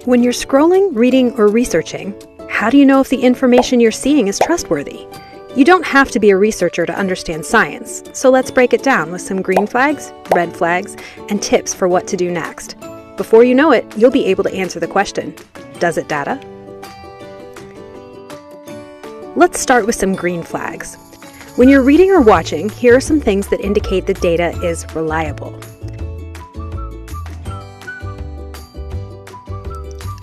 When you're scrolling, reading, or researching, how do you know if the information you're seeing is trustworthy? You don't have to be a researcher to understand science, so let's break it down with some green flags, red flags, and tips for what to do next. Before you know it, you'll be able to answer the question, does it data? Let's start with some green flags. When you're reading or watching, here are some things that indicate the data is reliable.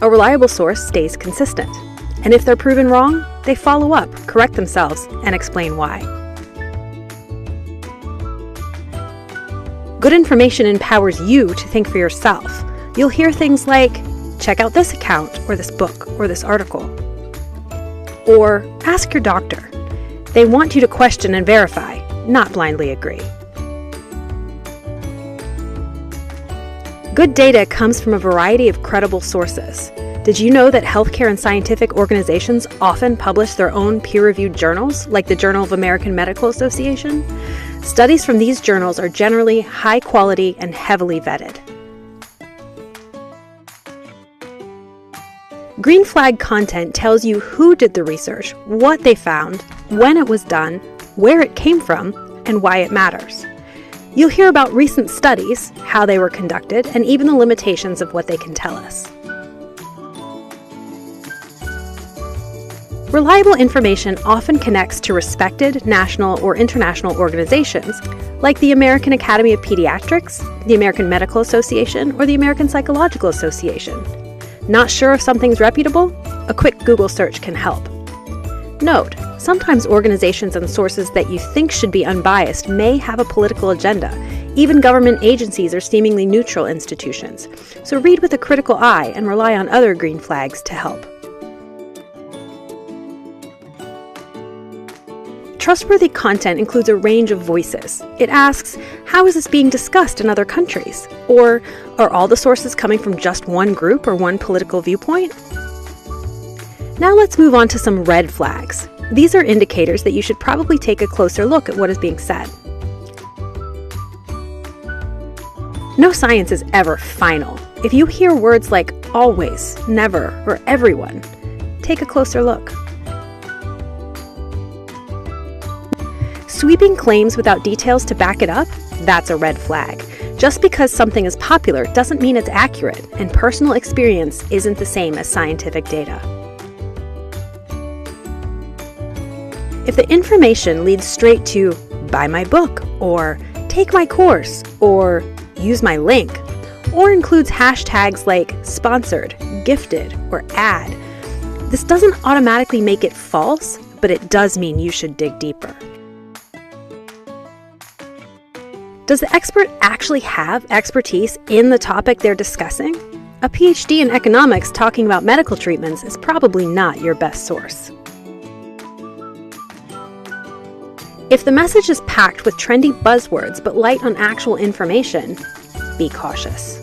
A reliable source stays consistent, and if they're proven wrong, they follow up, correct themselves, and explain why. Good information empowers you to think for yourself. You'll hear things like, check out this account, or this book, or this article. Or ask your doctor. They want you to question and verify, not blindly agree. Good data comes from a variety of credible sources. Did you know that healthcare and scientific organizations often publish their own peer-reviewed journals, like the Journal of American Medical Association? Studies from these journals are generally high quality and heavily vetted. Green flag content tells you who did the research, what they found, when it was done, where it came from, and why it matters. You'll hear about recent studies, how they were conducted, and even the limitations of what they can tell us. Reliable information often connects to respected national or international organizations like the American Academy of Pediatrics, the American Medical Association, or the American Psychological Association. Not sure if something's reputable? A quick Google search can help. Note, sometimes organizations and sources that you think should be unbiased may have a political agenda. Even government agencies are seemingly neutral institutions. So read with a critical eye and rely on other green flags to help. Trustworthy content includes a range of voices. It asks, how is this being discussed in other countries? Or, are all the sources coming from just one group or one political viewpoint? Now let's move on to some red flags. These are indicators that you should probably take a closer look at what is being said. No science is ever final. If you hear words like always, never, or everyone, take a closer look. Sweeping claims without details to back it up? That's a red flag. Just because something is popular doesn't mean it's accurate, and personal experience isn't the same as scientific data. If the information leads straight to buy my book, or take my course, or use my link, or includes hashtags like sponsored, gifted, or ad, this doesn't automatically make it false, but it does mean you should dig deeper. Does the expert actually have expertise in the topic they're discussing? A PhD in economics talking about medical treatments is probably not your best source. If the message is packed with trendy buzzwords but light on actual information, be cautious.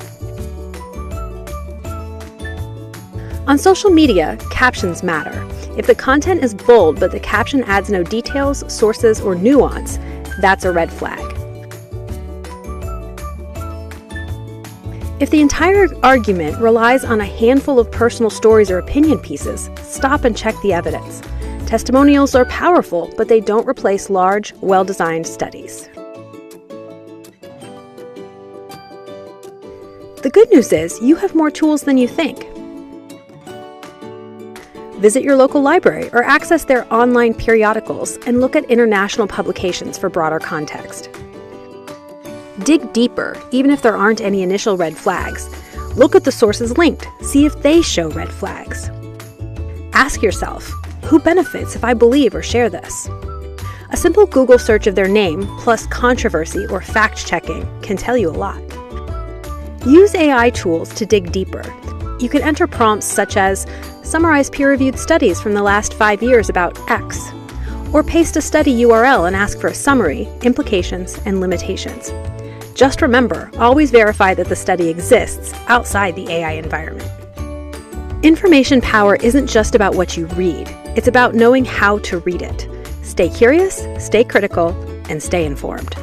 On social media, captions matter. If the content is bold but the caption adds no details, sources, or nuance, that's a red flag. If the entire argument relies on a handful of personal stories or opinion pieces, stop and check the evidence. Testimonials are powerful, but they don't replace large, well-designed studies. The good news is you have more tools than you think. Visit your local library or access their online periodicals and look at international publications for broader context. Dig deeper, even if there aren't any initial red flags. Look at the sources linked, see if they show red flags. Ask yourself, who benefits if I believe or share this? A simple Google search of their name, plus controversy or fact-checking, can tell you a lot. Use AI tools to dig deeper. You can enter prompts such as, summarize peer-reviewed studies from the last 5 years about X, or paste a study URL and ask for a summary, implications, and limitations. Just remember, always verify that the study exists outside the AI environment. Information power isn't just about what you read, it's about knowing how to read it. Stay curious, stay critical, and stay informed.